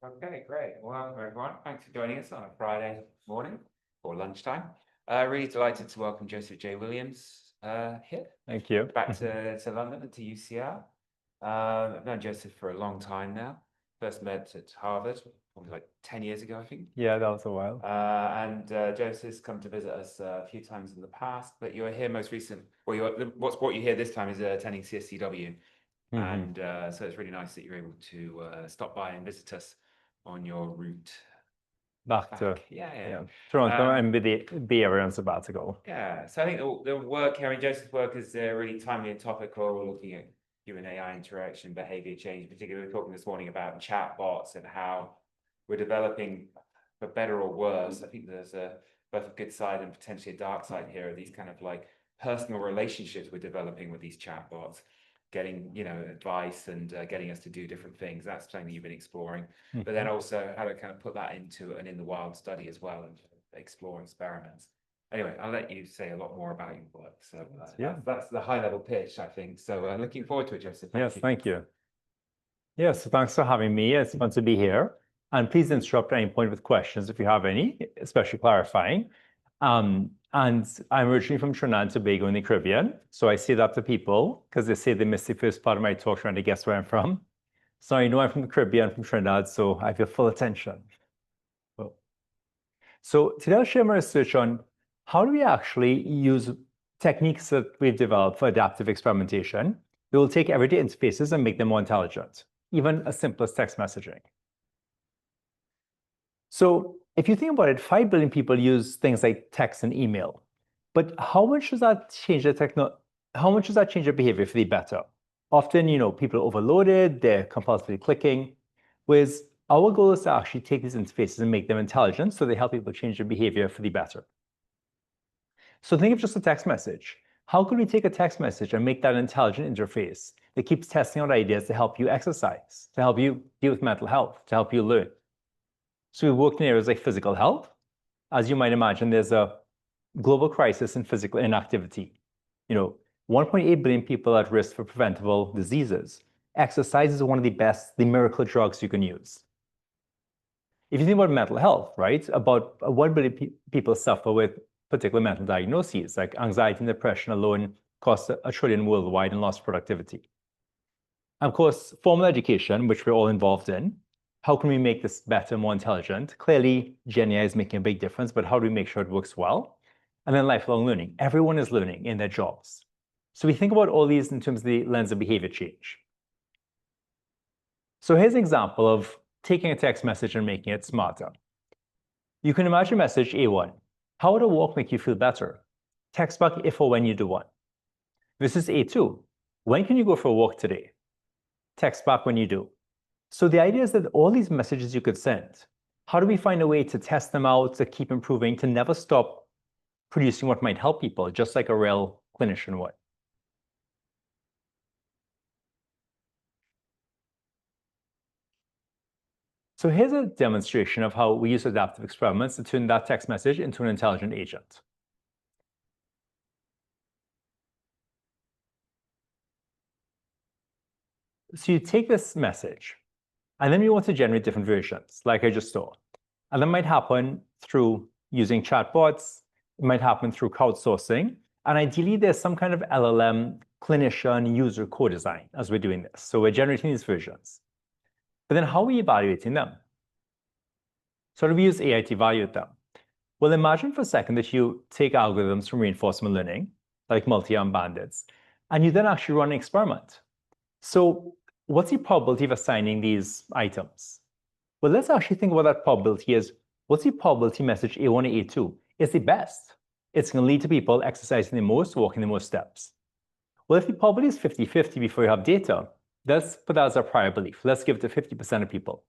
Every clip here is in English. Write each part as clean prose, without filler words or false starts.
Okay, great. Welcome everyone. Thanks for joining us on a Friday morning or lunchtime. Really delighted to welcome Joseph J. Williams here. Thank you. Back to London and to UCL. I've known Joseph for a long time now. First met at Harvard, probably like 10 years ago, I think. Yeah, that was a while. And Joseph's come to visit us a few times in the past, but you're here most recent, or what's brought you here this time is attending CSCW. And so it's really nice that you're able to stop by and visit us on your route back to yeah. Toronto and the Bay Area on sabbatical. Yeah, so I think the work here in Joseph's work is really timely and topical, looking at human AI interaction, behavior change. Particularly, we're talking this morning about chatbots and how we're developing, for better or worse. I think there's both a good side and potentially a dark side here of these kind of like personal relationships we're developing with these chatbots, getting advice and getting us to do different things. That's something you've been exploring, but then also how to kind of put that into an in the wild study as well and explore experiments. Anyway, I'll let you say a lot more about your work. So that's the high level pitch, I think. So looking forward to it, Joseph. Thank you. Yes, so thanks for having me. It's fun to be here. And please interrupt at any point with questions if you have any, especially clarifying. And I'm originally from Trinidad and Tobago in the Caribbean. So I say that to people because they say they missed the first part of my talk trying to guess where I'm from. So I know I'm from the Caribbean, from Trinidad, so I feel full attention. So today I'll share my research on how do we actually use techniques that we've developed for adaptive experimentation. We will take everyday interfaces and make them more intelligent, even as simple as text messaging. So if you think about it, 5 billion people use things like text and email. But how much does that change their behavior for the better? Often, people are overloaded, they're compulsively clicking. Whereas our goal is to actually take these interfaces and make them intelligent so they help people change their behavior for the better. So think of just a text message. How could we take a text message and make that an intelligent interface that keeps testing out ideas to help you exercise, to help you deal with mental health, to help you learn? So we've worked in areas like physical health. As you might imagine, there's a global crisis in physical inactivity. 1.8 billion people at risk for preventable diseases. Exercise is one of the miracle drugs you can use. If you think about mental health, right, about 1 billion people suffer with particular mental diagnoses, like anxiety and depression alone cost $1 trillion worldwide in lost productivity. And of course, formal education, which we're all involved in. How can we make this better, more intelligent? Clearly, GenAI is making a big difference, but how do we make sure it works well? And then lifelong learning. Everyone is learning in their jobs. So we think about all these in terms of the lens of behavior change. So here's an example of taking a text message and making it smarter. You can imagine message A1. How would a walk make you feel better? Text back if or when you do one. This is A2. When can you go for a walk today? Text back when you do. So the idea is that all these messages you could send, how do we find a way to test them out, to keep improving, to never stop producing what might help people, just like a real clinician would? So here's a demonstration of how we use adaptive experiments to turn that text message into an intelligent agent. So you take this message, and then you want to generate different versions, like I just saw. And that might happen through using chatbots. It might happen through crowdsourcing. And ideally, there's some kind of LLM clinician user co-design as we're doing this. So we're generating these versions. But then how are we evaluating them? So how do we use AI to evaluate them? Well, imagine for a second that you take algorithms from reinforcement learning, like multi-arm bandits, and you then actually run an experiment. So what's the probability of assigning these items? Well, let's actually think about that probability as what's the probability message A1 or A2 is the best? It's going to lead to people exercising the most, walking the most steps. Well, if the probability is 50-50 before you have data, let's put that as our prior belief. Let's give it to 50% of people.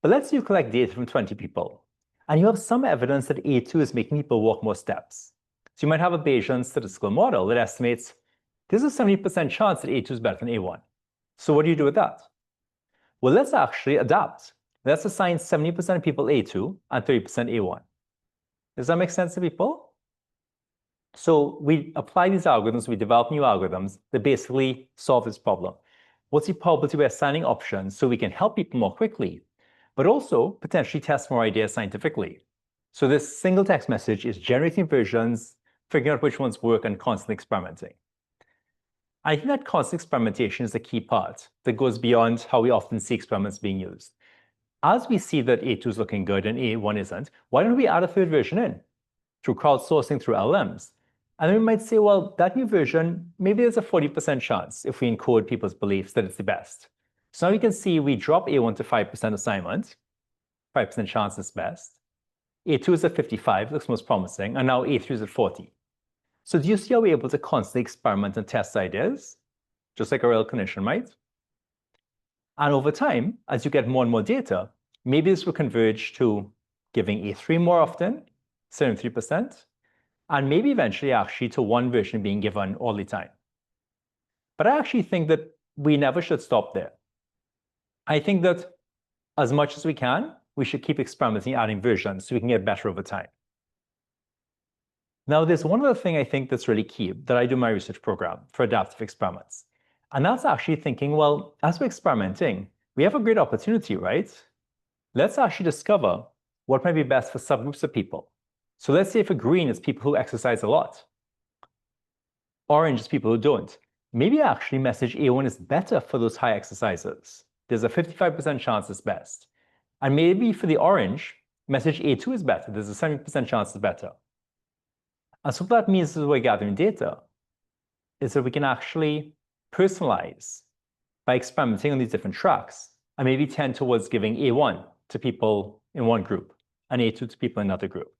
But let's say you collect data from 20 people, and you have some evidence that A2 is making people walk more steps. So you might have a Bayesian statistical model that estimates there's a 70% chance that A2 is better than A1. So what do you do with that? Well, let's actually adapt. Let's assign 70% of people A2 and 30% A1. Does that make sense to people? So we apply these algorithms, we develop new algorithms that basically solve this problem. What's the probability we're assigning options so we can help people more quickly? but also potentially test more ideas scientifically. So this single text message is generating versions, figuring out which ones work, and constantly experimenting. I think that constant experimentation is a key part that goes beyond how we often see experiments being used. As we see that A2 is looking good and A1 isn't, why don't we add a third version in through crowdsourcing, through LLMs? And then we might say, well, that new version, maybe there's a 40% chance if we encode people's beliefs that it's the best. So now you can see we drop A1 to 5% assignment, 5% chance is best. A2 is at 55, looks most promising, and now A3 is at 40. So do you see how we're able to constantly experiment and test ideas, just like a real clinician might? And over time, as you get more and more data, maybe this will converge to giving A3 more often, 73%, and maybe eventually actually to one version being given all the time. But I actually think that we never should stop there. I think that as much as we can, we should keep experimenting, adding versions so we can get better over time. Now, there's one other thing I think that's really key that I do in my research program for adaptive experiments. And that's actually thinking, well, as we're experimenting, we have a great opportunity, right? Let's actually discover what might be best for subgroups of people. So let's say for green, it's people who exercise a lot. Orange is people who don't. Maybe actually message A1 is better for those high exercisers. There's a 55% chance it's best. And maybe for the orange, message A2 is better. There's a 70% chance it's better. And so what that means as we're gathering data is that we can actually personalize by experimenting on these different tracks and maybe tend towards giving A1 to people in one group and A2 to people in another group.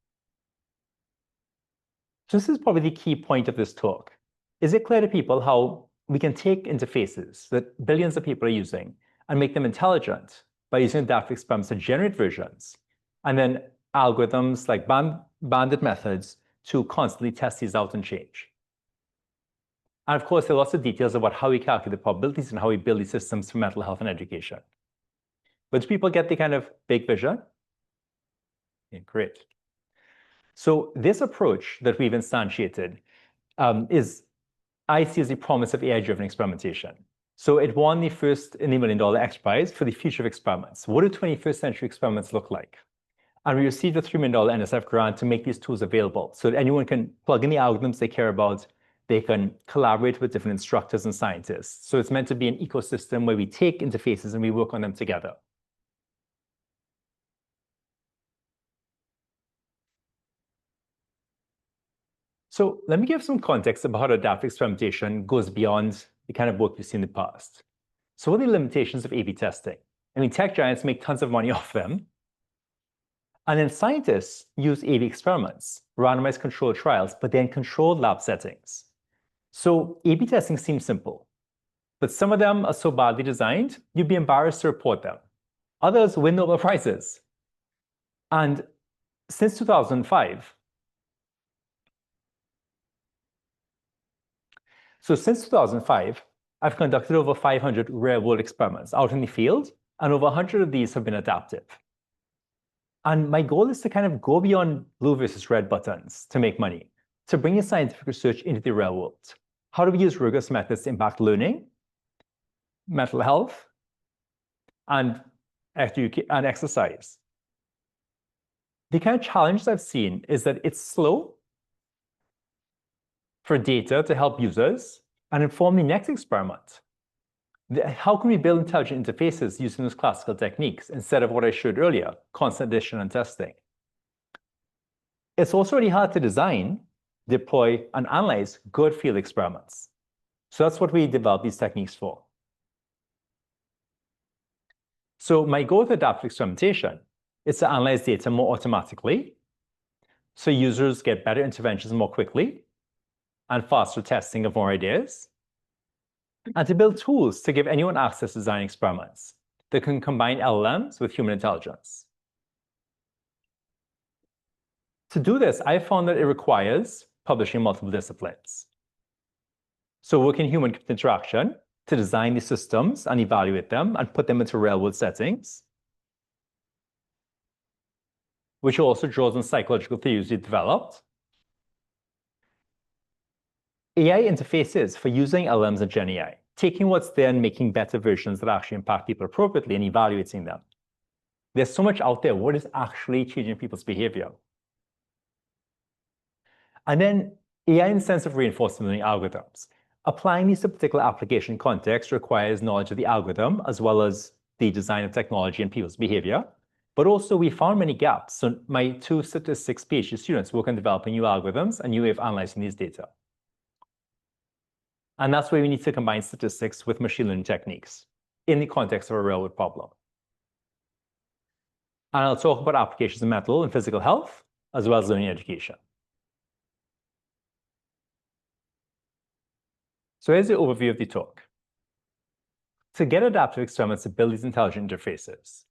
So this is probably the key point of this talk. Is it clear to people how we can take interfaces that billions of people are using and make them intelligent by using adaptive experiments to generate versions, and then algorithms like bandit methods to constantly test these out and change? And of course, there are lots of details about how we calculate the probabilities and how we build these systems for mental health and education. But do people get the kind of big vision? Yeah, great. So this approach that we've instantiated I see as the promise of AI-driven experimentation. So it won the first in the $1 million X Prize for the future of experiments. What do 21st century experiments look like? And we received a $3 million NSF grant to make these tools available so that anyone can plug in the algorithms they care about. They can collaborate with different instructors and scientists. So it's meant to be an ecosystem where we take interfaces and we work on them together. So let me give some context about how adaptive experimentation goes beyond the kind of work we've seen in the past. So what are the limitations of A/B testing? I mean, tech giants make tons of money off them. And then scientists use A/B experiments, randomized controlled trials, but then controlled lab settings. So A/B testing seems simple, but some of them are so badly designed, you'd be embarrassed to report them. Others win Nobel Prizes. And since 2005, I've conducted over 500 real-world experiments out in the field, and over 100 of these have been adaptive. And my goal is to kind of go beyond blue versus red buttons to make money, to bring in scientific research into the real world. How do we use rigorous methods to impact learning, mental health, and exercise? The kind of challenge I've seen is that it's slow for data to help users and inform the next experiment. How can we build intelligent interfaces using those classical techniques instead of what I showed earlier, constant addition and testing? It's also really hard to design, deploy, and analyze good field experiments. So that's what we develop these techniques for. So my goal with adaptive experimentation is to analyze data more automatically, so users get better interventions more quickly, and faster testing of more ideas, and to build tools to give anyone access to design experiments that can combine LLMs with human intelligence. To do this, I found that it requires publishing multiple disciplines. So working human-computer interaction to design the systems and evaluate them and put them into real-world settings, which also draws on psychological theories we developed. AI interfaces for using LLMs and GenAI, taking what's there and making better versions that actually impact people appropriately and evaluating them. There's so much out there. What is actually changing people's behavior? And then AI incentive reinforcement learning algorithms. Applying these to particular application context requires knowledge of the algorithm as well as the design of technology and people's behavior. But also we found many gaps. So my 2 statistics PhD students work on developing new algorithms and new way of analyzing these data. And that's where we need to combine statistics with machine learning techniques in the context of a real-world problem. And I'll talk about applications in mental and physical health, as well as learning education. So here's the overview of the talk. To get adaptive experiments to build these intelligent interfaces,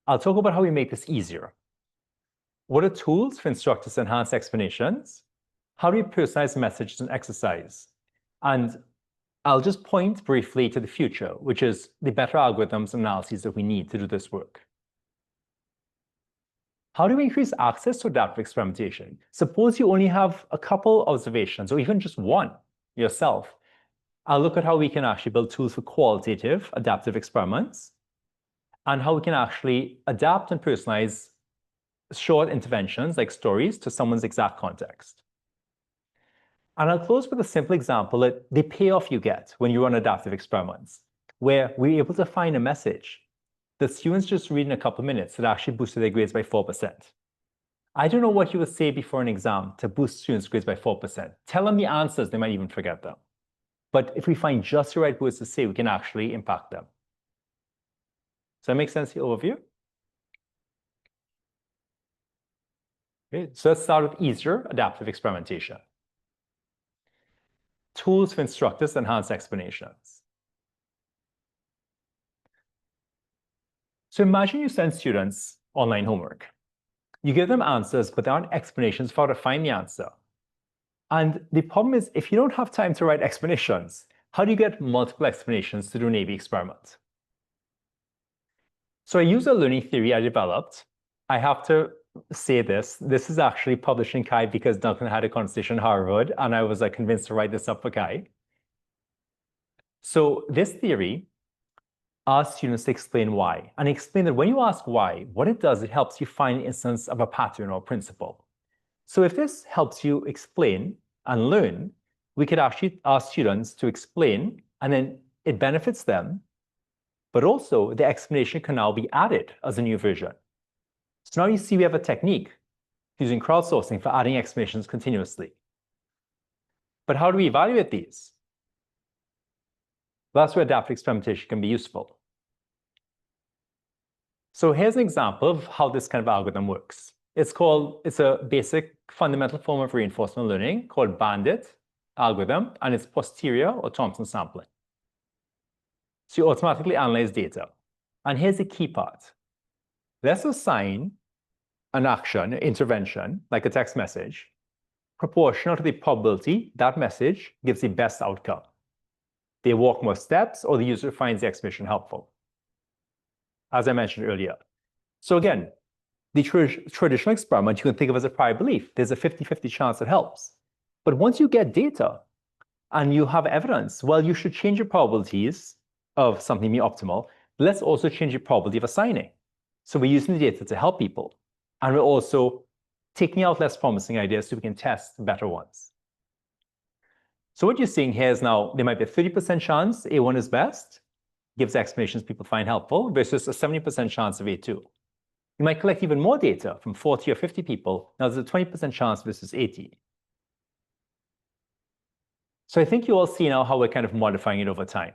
I'll talk about how we make this easier. What are tools for instructors to enhance explanations? How do we personalize messages and exercise? And I'll just point briefly to the future, which is the better algorithms and analyses that we need to do this work. How do we increase access to adaptive experimentation? Suppose you only have a couple observations, or even just one yourself. I'll look at how we can actually build tools for qualitative adaptive experiments and how we can actually adapt and personalize short interventions like stories to someone's exact context. And I'll close with a simple example that the payoff you get when you run adaptive experiments, where we're able to find a message that students just read in a couple of minutes that actually boosted their grades by 4%. I don't know what you would say before an exam to boost students' grades by 4%. Tell them the answers, they might even forget them. But if we find just the right words to say, we can actually impact them. Does that make sense, the overview? Okay, so let's start with easier adaptive experimentation. Tools for instructors to enhance explanations. So imagine you send students online homework. You give them answers, but there aren't explanations for how to find the answer. And the problem is, if you don't have time to write explanations, how do you get multiple explanations to do an A/B experiment? So I use a learning theory I developed. I have to say this. This is actually published in Kai because Duncan had a conversation at Harvard, and I was convinced to write this up for Kai. So this theory asks students to explain why, and explain that when you ask why, what it does, it helps you find an instance of a pattern or principle. So if this helps you explain and learn, we could actually ask students to explain, and then it benefits them, but also the explanation can now be added as a new version. So now you see we have a technique using crowdsourcing for adding explanations continuously. But how do we evaluate these? That's where adaptive experimentation can be useful. So here's an example of how this kind of algorithm works. It's a basic fundamental form of reinforcement learning called Bandit algorithm, and it's posterior or Thompson sampling. So you automatically analyze data. And here's the key part. Let's assign an action, an intervention, like a text message, proportional to the probability that message gives the best outcome. They walk more steps, or the user finds the explanation helpful, as I mentioned earlier. So again, the traditional experiment you can think of as a prior belief. There's a 50-50 chance it helps. But once you get data and you have evidence, well, you should change your probabilities of something being optimal. Let's also change your probability of assigning. So we're using the data to help people. And we're also taking out less promising ideas so we can test better ones. So what you're seeing here is now there might be a 30% chance A1 is best, gives explanations people find helpful, versus a 70% chance of A2. You might collect even more data from 40 or 50 people. Now there's a 20% chance versus 80. So I think you all see now how we're kind of modifying it over time.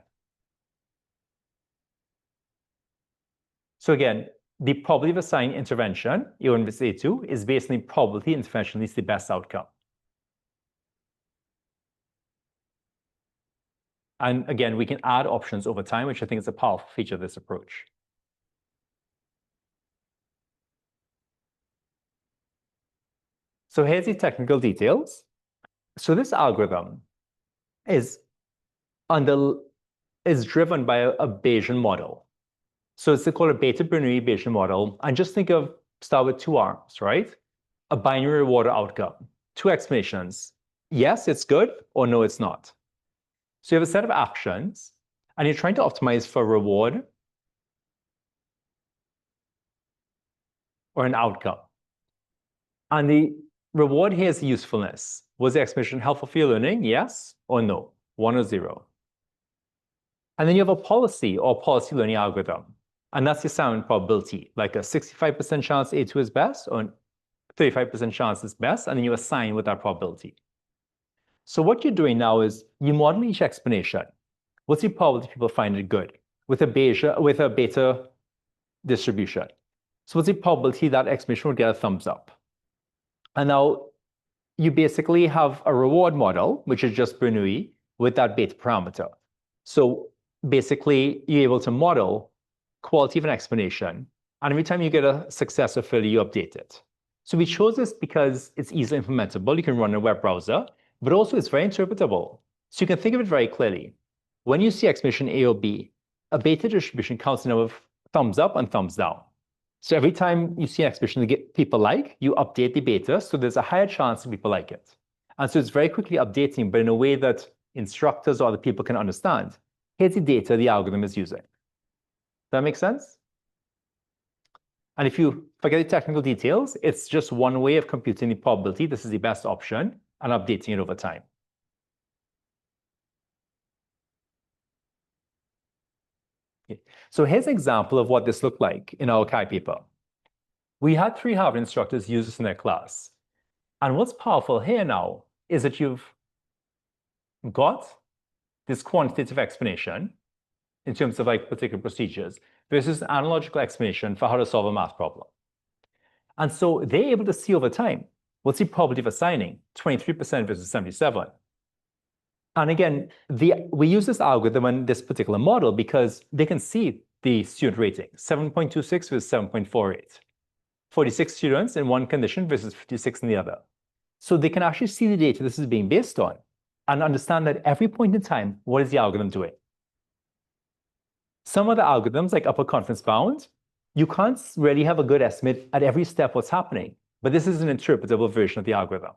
So again, the probability of assigning intervention, A1 versus A2, is based on the probability intervention leads to the best outcome. And again, we can add options over time, which I think is a powerful feature of this approach. So here's the technical details. So this algorithm is driven by a Bayesian model. So it's called a Beta-Bernoulli Bayesian model. And just start with two arms, right? A binary reward or outcome. Two explanations. Yes, it's good, or no, it's not. So you have a set of actions, and you're trying to optimize for reward or an outcome. And the reward here is usefulness. Was the explanation helpful for your learning? Yes or no? 1 or 0. And then you have a policy or policy learning algorithm. And that's the assignment probability, like a 65% chance A2 is best or 35% chance is best, and then you assign with that probability. So what you're doing now is you model each explanation. What's the probability people find it good with a beta distribution? So what's the probability that explanation would get a thumbs up? And now you basically have a reward model, which is just Bernoulli with that beta parameter. So basically, you're able to model quality of an explanation, and every time you get a success or failure, you update it. So we chose this because it's easily implementable. You can run in a web browser, but also it's very interpretable. So you can think of it very clearly. When you see explanation A or B, a beta distribution counts the number of thumbs up and thumbs down. So every time you see an explanation that get people like, you update the beta, so there's a higher chance that people like it. And so it's very quickly updating, but in a way that instructors or other people can understand. Here's the data the algorithm is using. Does that make sense? And if you forget the technical details, it's just one way of computing the probability. This is the best option, and updating it over time. Okay. So here's an example of what this looked like in our CAI paper. We had 3 Harvard instructors use this in their class. And what's powerful here now is that you've got this quantitative explanation in terms of like particular procedures versus an analogical explanation for how to solve a math problem. And so they're able to see over time, what's the probability of assigning? 23% versus 77. And again, we use this algorithm in this particular model because they can see the student rating, 7.26 versus 7.48. 46 students in one condition versus 56 in the other. So they can actually see the data this is being based on and understand that every point in time, what is the algorithm doing? Some other algorithms, like upper confidence bound, you can't really have a good estimate at every step what's happening, but this is an interpretable version of the algorithm.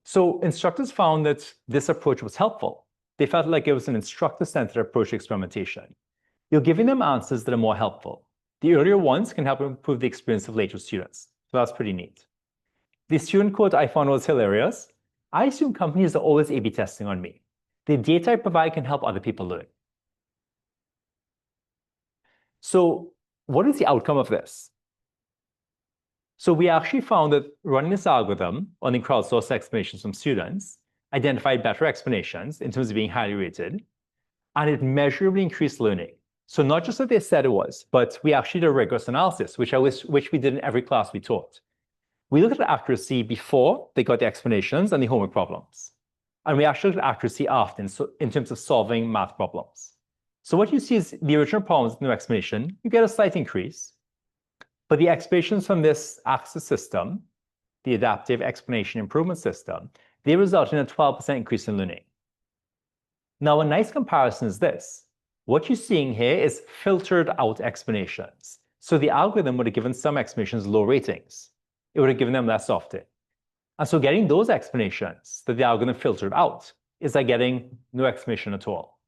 So instructors found that this approach was helpful. They felt like it was an instructor-centered approach to experimentation. You're giving them answers that are more helpful. The earlier ones can help improve the experience of later students. So that's pretty neat. The student quote I found was hilarious. I assume companies are always A/B testing on me. The data I provide can help other people learn. So what is the outcome of this? So we actually found that running this algorithm on the crowdsourced explanations from students identified better explanations in terms of being highly rated, and it measurably increased learning. So not just that they said it was, but we actually did a rigorous analysis, which we did in every class we taught. We looked at accuracy before they got the explanations and the homework problems. And we actually looked at accuracy after in terms of solving math problems. So what you see is the original problems with no explanation, you get a slight increase. But the explanations from this AXIS system, the Adaptive Explanation Improvement System, they result in a 12% increase in learning. Now, a nice comparison is this. What you're seeing here is filtered out explanations. So the algorithm would have given some explanations low ratings. It would have given them less often. And so getting those explanations that the algorithm filtered out is like getting no explanation at all.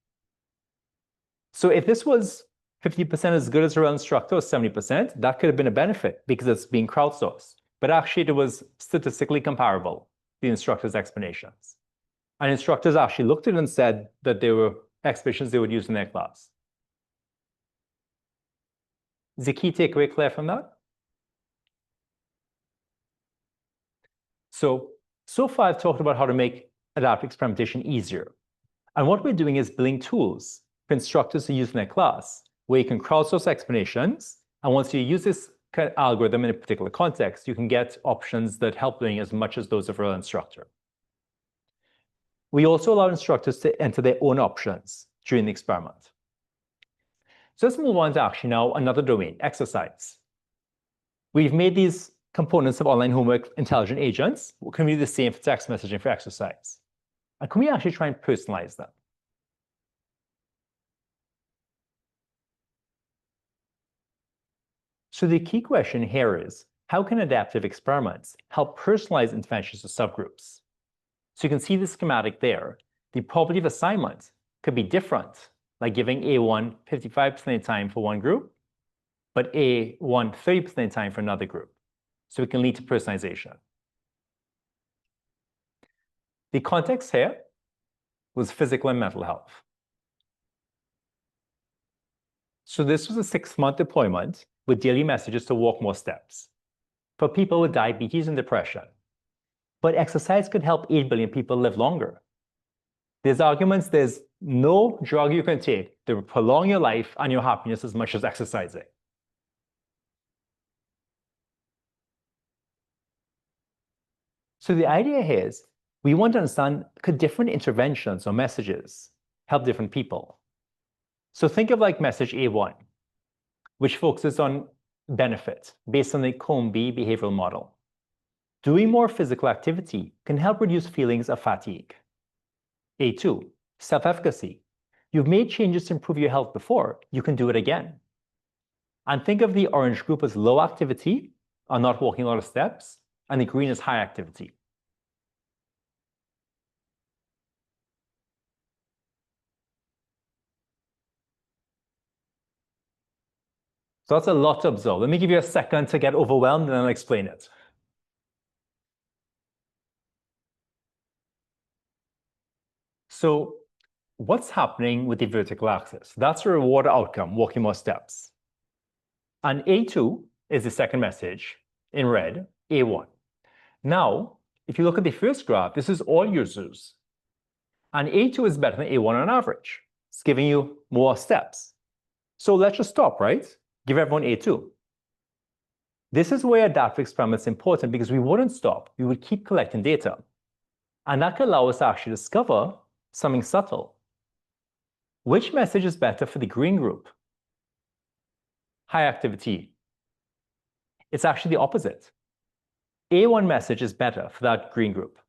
So if this was 50% as good as a real instructor or 70%, that could have been a benefit because it's being crowdsourced. But actually, it was statistically comparable, the instructor's explanations. And instructors actually looked at it and said that they were explanations they would use in their class. Is the key takeaway clear from that? So far I've talked about how to make adaptive experimentation easier. And what we're doing is building tools for instructors to use in their class, where you can crowdsource explanations. And once you use this algorithm in a particular context, you can get options that help learning as much as those of a real instructor. We also allow instructors to enter their own options during the experiment. So let's move on to actually now another domain, exercise. We've made these components of online homework intelligent agents. Can we do the same for text messaging for exercise? And can we actually try and personalize them? So the key question here is, how can adaptive experiments help personalize interventions to subgroups? So you can see the schematic there. The probability of assignment could be different, like giving A1 55% of the time for one group, but A won 30% of the time for another group. So it can lead to personalization. The context here was physical and mental health. So this was a 6-month deployment with daily messages to walk more steps for people with diabetes and depression. But exercise could help 8 billion people live longer. There's arguments there's no drug you can take to prolong your life and your happiness as much as exercising. So the idea here is we want to understand, could different interventions or messages help different people? So think of like message A1, which focuses on benefit based on the Combe behavioral model. Doing more physical activity can help reduce feelings of fatigue. A2, self-efficacy. You've made changes to improve your health before, you can do it again. And think of the orange group as low activity, or not walking a lot of steps, and the green is high activity. So that's a lot to absorb. Let me give you a second to get overwhelmed and then I'll explain it. So what's happening with the vertical axis? That's a reward outcome, walking more steps. And A2 is the second message in red, A1. Now, if you look at the first graph, this is all users. And A2 is better than A1 on average. It's giving you more steps. So let's just stop, right? Give everyone A2. This is where adaptive experiment is important because we wouldn't stop. We would keep collecting data. And that could allow us to actually discover something subtle. Which message is better for the green group? High activity. It's actually the opposite. A1 message is better for that green group.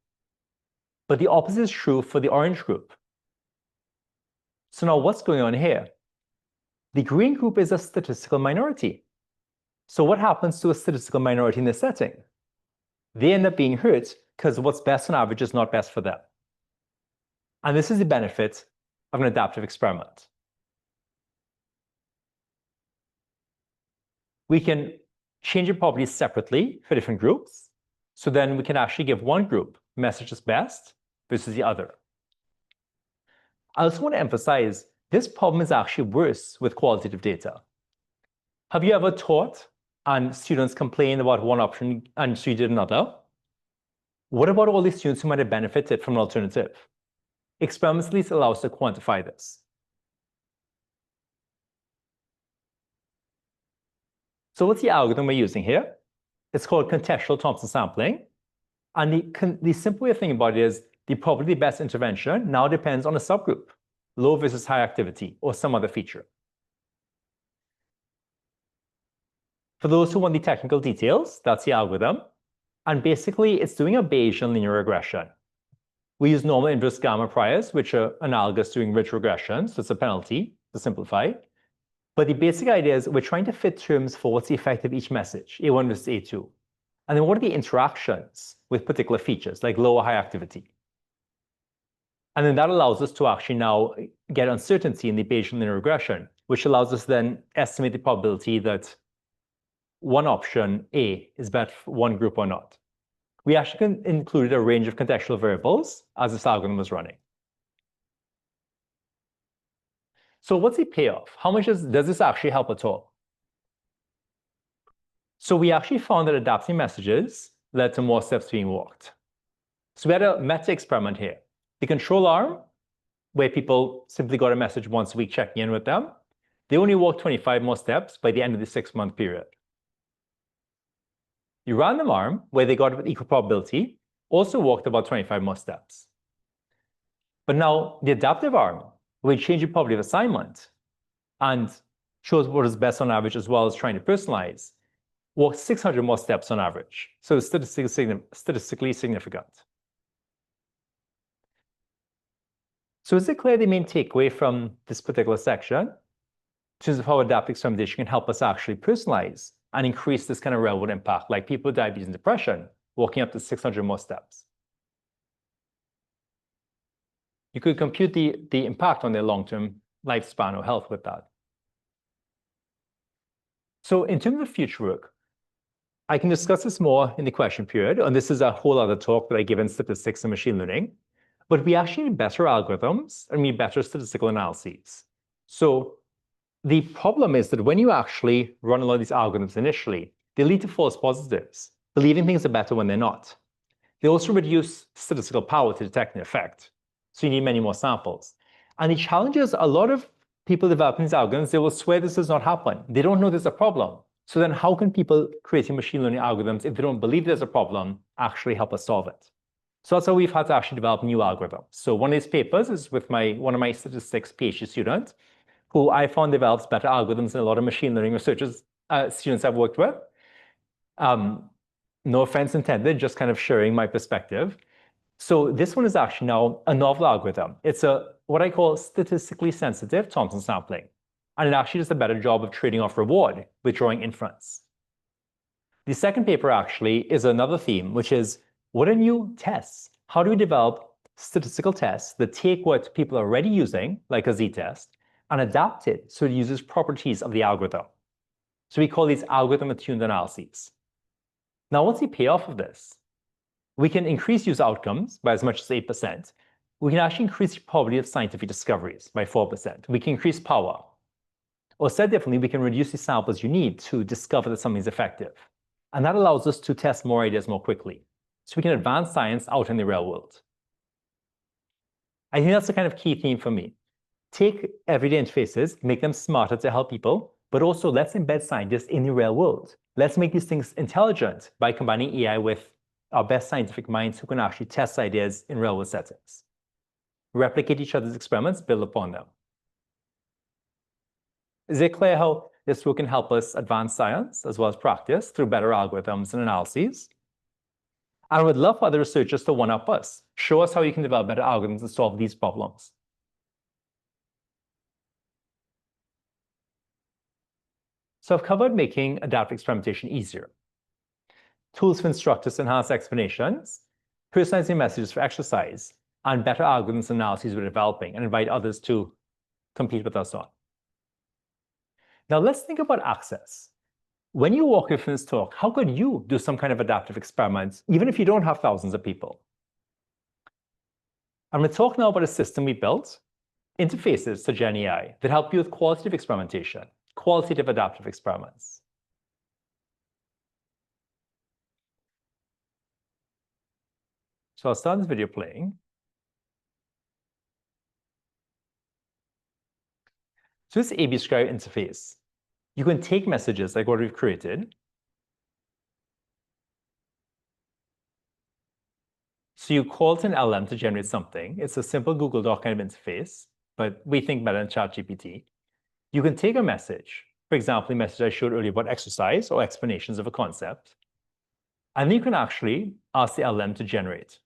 But the opposite is true for the orange group. So now what's going on here? The green group is a statistical minority. So what happens to a statistical minority in this setting? They end up being hurt because what's best on average is not best for them. And this is the benefit of an adaptive experiment. We can change the properties separately for different groups. So then we can actually give one group message is best versus the other. I also want to emphasize this problem is actually worse with qualitative data. Have you ever taught and students complain about one option and so you did another? What about all the students who might have benefited from an alternative? Experiments at least allow us to quantify this. So what's the algorithm we're using here? It's called contextual Thompson sampling. And the simple way of thinking about it is the probably best intervention now depends on a subgroup, low versus high activity, or some other feature. For those who want the technical details, that's the algorithm. And basically, it's doing a Bayesian linear regression. We use normal inverse gamma priors, which are analogous to rich regression, so it's a penalty to simplify. But the basic idea is we're trying to fit terms for what's the effect of each message, A1 versus A2. And then what are the interactions with particular features, like low or high activity? And then that allows us to actually now get uncertainty in the Bayesian linear regression, which allows us then estimate the probability that one option, A, is better for one group or not. We actually included a range of contextual variables as this algorithm was running. So what's the payoff? How much does this actually help at all? So we actually found that adapting messages led to more steps being walked. So we had a meta-experiment here. The control arm, where people simply got a message once a week checking in with them, they only walked 25 more steps by the end of the 6-month period. The random arm, where they got it with equal probability, also walked about 25 more steps. But now the adaptive arm, where we change the probability of assignment and shows what is best on average as well as trying to personalize, walked 600 more steps on average. So it's statistically significant. So is it clear the main takeaway from this particular section in terms of how adaptive experimentation can help us actually personalize and increase this kind of real-world impact, like people with diabetes and depression, walking up to 600 more steps? You could compute the impact on their long-term lifespan or health with that. So in terms of future work, I can discuss this more in the question period, and this is a whole other talk that I give in statistics and machine learning. But we actually need better algorithms and we need better statistical analyses. So the problem is that when you actually run a lot of these algorithms initially, they lead to false positives, believing things are better when they're not. They also reduce statistical power to detect an effect. So you need many more samples. And the challenge is a lot of people developing these algorithms, they will swear this does not happen. They don't know there's a problem. So then how can people creating machine learning algorithms, if they don't believe there's a problem, actually help us solve it? So that's how we've had to actually develop new algorithms. So one of these papers is with one of my statistics PhD students, who I found develops better algorithms than a lot of machine learning researchers, students I've worked with. No offense intended, just kind of sharing my perspective. So this one is actually now a novel algorithm. It's what I call statistically sensitive Thompson sampling. And it actually does a better job of trading off reward with drawing inference. The second paper actually is another theme, which is what are new tests? How do we develop statistical tests that take what people are already using, like a z-test, and adapt it so it uses properties of the algorithm? So we call these algorithm-attuned analyses. Now, what's the payoff of this? We can increase user outcomes by as much as 8%. We can actually increase the probability of scientific discoveries by 4%. We can increase power. Or said differently, we can reduce the samples you need to discover that something is effective. And that allows us to test more ideas more quickly. So we can advance science out in the real world. I think that's the kind of key theme for me. Take everyday interfaces, make them smarter to help people, but also let's embed scientists in the real world. Let's make these things intelligent by combining AI with our best scientific minds who can actually test ideas in real world settings. Replicate each other's experiments, build upon them. Is it clear how this work can help us advance science as well as practice through better algorithms and analyses? I would love for other researchers to one-up us. Show us how you can develop better algorithms to solve these problems. So I've covered making adaptive experimentation easier. Tools for instructors to enhance explanations, personalizing messages for exercise, and better algorithms and analyses we're developing, and invite others to compete with us on. Now let's think about access. When you walk away from this talk, how could you do some kind of adaptive experiments, even if you don't have thousands of people? I'm going to talk now about a system we built, interfaces to GenAI, that help you with qualitative experimentation, qualitative adaptive experiments. So I'll start this video playing. So this A/B scribe interface, you can take messages like what we've created. So you call to an LM to generate something. It's a simple Google Doc kind of interface, but we think better than ChatGPT. You can take a message, for example, the message I showed earlier about exercise or explanations of a concept, and then you can actually ask the LM to generate.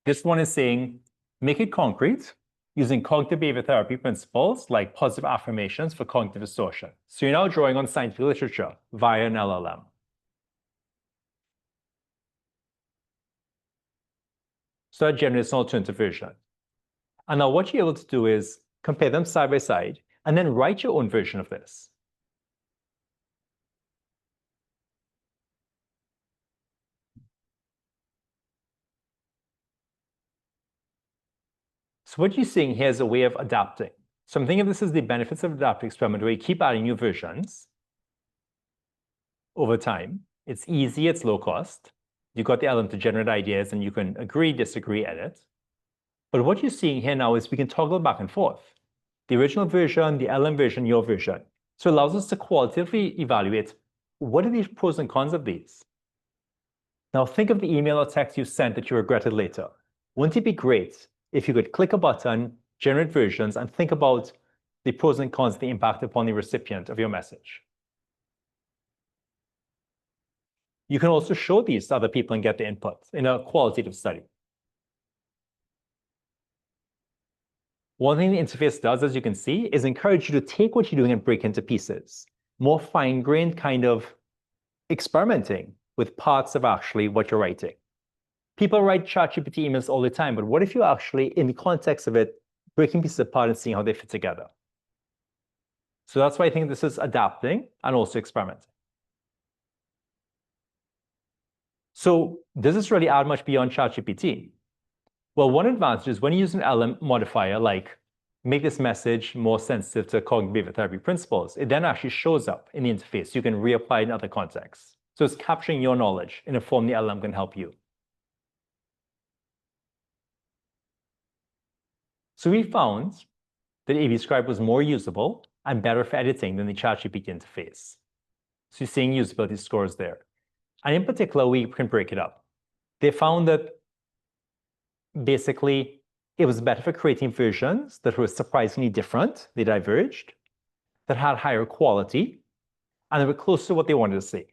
This one is saying, make it concrete using cognitive behavior therapy principles like positive affirmations for cognitive distortion. So you're now drawing on scientific literature via an LLM. So that generates an alternative version. And now what you're able to do is compare them side by side and then write your own version of this. So what you're seeing here is a way of adapting. So I'm thinking of this as the benefits of adaptive experiment, where you keep adding new versions over time. It's easy, it's low cost. You've got the element to generate ideas and you can agree, disagree, edit. But what you're seeing here now is we can toggle back and forth. The original version, the LM version, your version. So it allows us to qualitatively evaluate what are the pros and cons of these. Now think of the email or text you sent that you regretted later. Wouldn't it be great if you could click a button, generate versions, and think about the pros and cons, the impact upon the recipient of your message? You can also show these to other people and get the input in a qualitative study. One thing the interface does, as you can see, is encourage you to take what you're doing and break into pieces. More fine-grained kind of experimenting with parts of actually what you're writing. People write ChatGPT emails all the time, but what if you actually, in the context of it, breaking pieces apart and seeing how they fit together? So that's why I think this is adapting and also experimenting. So does this really add much beyond ChatGPT? Well, one advantage is when you use an LM modifier like make this message more sensitive to cognitive behavioral therapy principles, it then actually shows up in the interface. You can reapply it in other contexts. So it's capturing your knowledge in a form the LM can help you. So we found that AV Scribe was more usable and better for editing than the ChatGPT interface. So you're seeing usability scores there. And in particular, we can break it up. They found that basically it was better for creating versions that were surprisingly different, they diverged, that had higher quality, and they were close to what they wanted to see.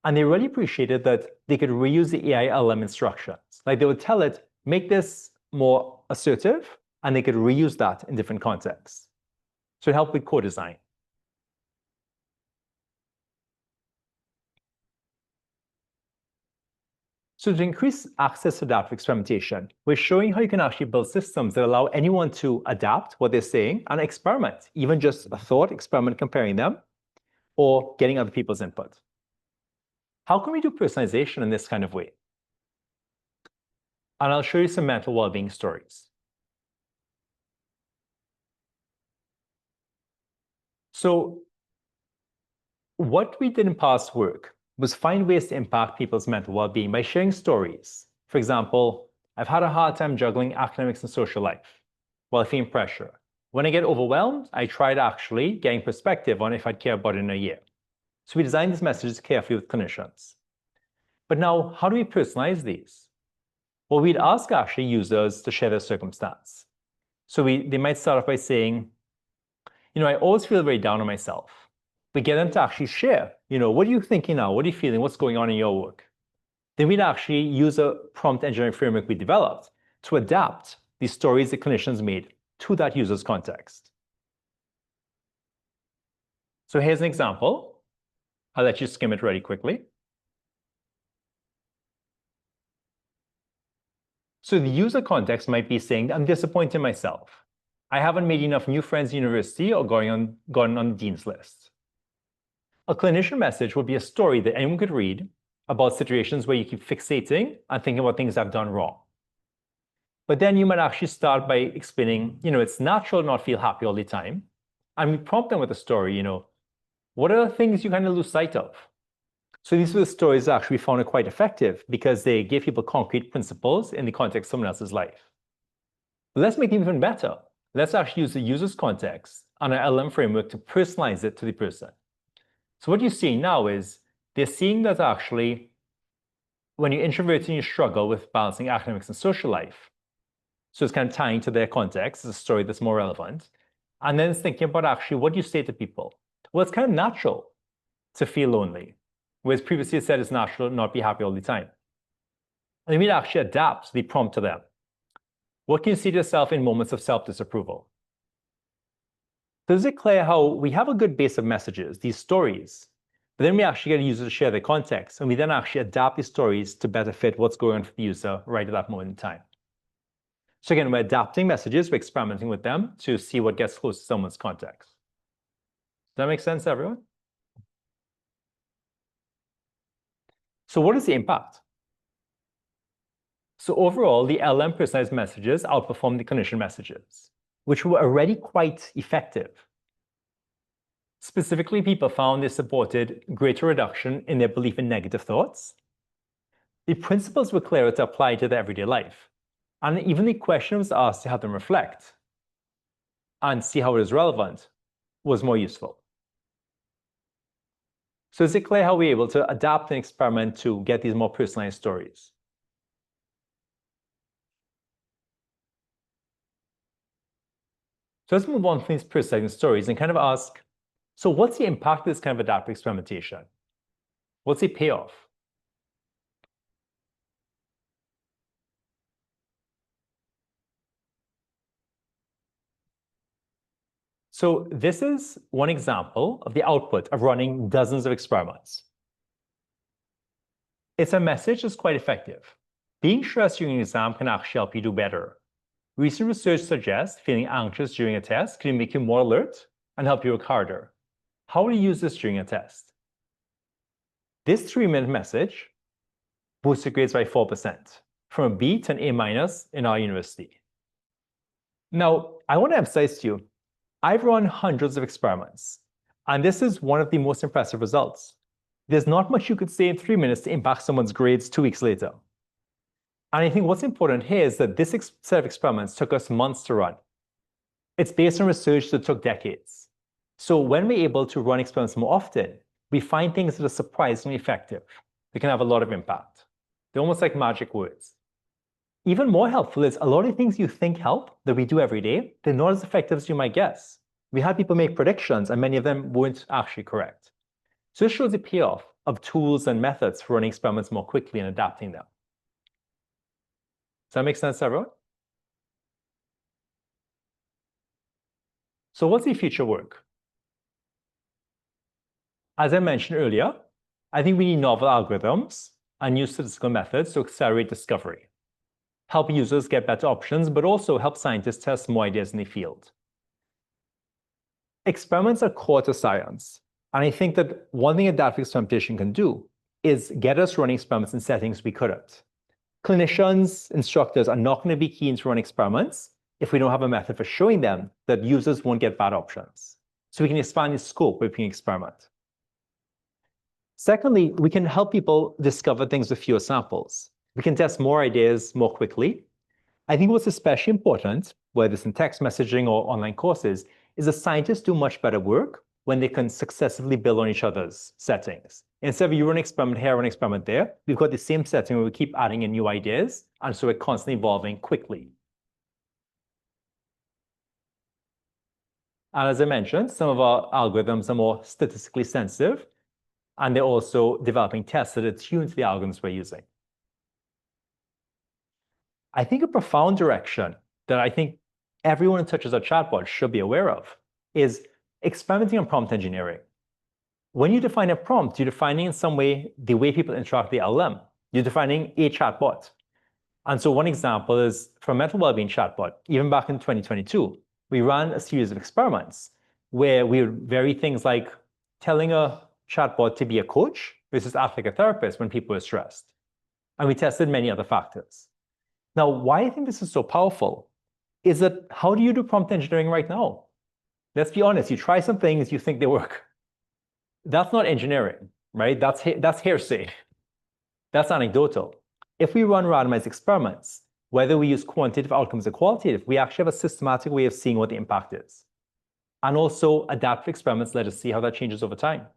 And they really appreciated that they could reuse the AI LM instructions. Like they would tell it, make this more assertive, and they could reuse that in different contexts. So it helped with co-design. So to increase access to adaptive experimentation, we're showing how you can actually build systems that allow anyone to adapt what they're saying and experiment, even just a thought experiment comparing them or getting other people's input. How can we do personalization in this kind of way? And I'll show you some mental well-being stories. So what we did in past work was find ways to impact people's mental well-being by sharing stories. For example, I've had a hard time juggling academics and social life while feeling pressure. When I get overwhelmed, I tried actually getting perspective on if I'd care about it in a year. So we designed these messages carefully with clinicians. But now, how do we personalize these? Well, we'd ask actually users to share their circumstance. So they might start off by saying, I always feel very down on myself. We get them to actually share, what are you thinking now? What are you feeling? What's going on in your work? Then we'd actually use a prompt engineering framework we developed to adapt these stories that clinicians made to that user's context. So here's an example. I'll let you skim it really quickly. So the user context might be saying, I'm disappointed in myself. I haven't made enough new friends in university or gone on the dean's list. A clinician message would be a story that anyone could read about situations where you keep fixating and thinking about things I've done wrong. But then you might actually start by explaining, it's natural to not feel happy all the time. And we prompt them with a story, what are the things you kind of lose sight of? So these were the stories that actually found it quite effective because they give people concrete principles in the context of someone else's life. But let's make it even better. Let's actually use the user's context and our LM framework to personalize it to the person. So what you're seeing now is they're seeing that actually when you're introverted and you struggle with balancing academics and social life, so it's kind of tying to their context, it's a story that's more relevant, and then it's thinking about actually what do you say to people? Well, it's kind of natural to feel lonely, whereas previously it said it's natural to not be happy all the time. And then we'd actually adapt the prompt to them. What can you say to yourself in moments of self-disapproval? So is it clear how we have a good base of messages, these stories, but then we actually get a user to share their context, and we then actually adapt these stories to better fit what's going on for the user right at that moment in time. So again, we're adapting messages, we're experimenting with them to see what gets close to someone's context. Does that make sense, everyone? So what is the impact? So overall, the LM personalized messages outperform the clinician messages, which were already quite effective. Specifically, people found they supported greater reduction in their belief in negative thoughts. The principles were clearer to apply to their everyday life. And even the question was asked to have them reflect and see how it is relevant was more useful. So is it clear how we're able to adapt and experiment to get these more personalized stories? So let's move on from these personalized stories and kind of ask, so what's the impact of this kind of adaptive experimentation? What's the payoff? So this is one example of the output of running dozens of experiments. It's a message that's quite effective. Being stressed during an exam can actually help you do better. Recent research suggests feeling anxious during a test can make you more alert and help you work harder. How will you use this during a test? This 3-minute message boosted grades by 4%, from a B to an A- in our university. Now, I want to emphasize to you, I've run hundreds of experiments, and this is one of the most impressive results. There's not much you could say in 3 minutes to impact someone's grades 2 weeks later. And I think what's important here is that this set of experiments took us months to run. It's based on research that took decades. So when we're able to run experiments more often, we find things that are surprisingly effective. They can have a lot of impact. They're almost like magic words. Even more helpful is a lot of things you think help that we do every day, they're not as effective as you might guess. We had people make predictions and many of them weren't actually correct. So this shows the payoff of tools and methods for running experiments more quickly and adapting them. Does that make sense, everyone? So what's the future work? As I mentioned earlier, I think we need novel algorithms and new statistical methods to accelerate discovery, help users get better options, but also help scientists test more ideas in the field. Experiments are core to science, and I think that one thing adaptive experimentation can do is get us running experiments in settings we couldn't. Clinicians, instructors are not going to be keen to run experiments if we don't have a method for showing them that users won't get bad options. So we can expand the scope where we can experiment. Secondly, we can help people discover things with fewer samples. We can test more ideas more quickly. I think what's especially important, whether it's in text messaging or online courses, is that scientists do much better work when they can successively build on each other's settings. Instead of you run an experiment here, run an experiment there, we've got the same setting where we keep adding in new ideas, and so we're constantly evolving quickly. And as I mentioned, some of our algorithms are more statistically sensitive, and they're also developing tests that are tuned to the algorithms we're using. I think a profound direction that I think everyone who touches a chatbot should be aware of is experimenting on prompt engineering. When you define a prompt, you're defining in some way the way people interact with the LLM. You're defining a chatbot. And so one example is for a mental wellbeing chatbot, even back in 2022, we ran a series of experiments where we would vary things like telling a chatbot to be a coach versus act like a therapist when people are stressed. And we tested many other factors. Now, why I think this is so powerful is that how do you do prompt engineering right now? Let's be honest, you try some things, you think they work. That's not engineering, right? That's hearsay. That's anecdotal. If we run randomized experiments, whether we use quantitative outcomes or qualitative, we actually have a systematic way of seeing what the impact is. And also adaptive experiments let us see how that changes over time.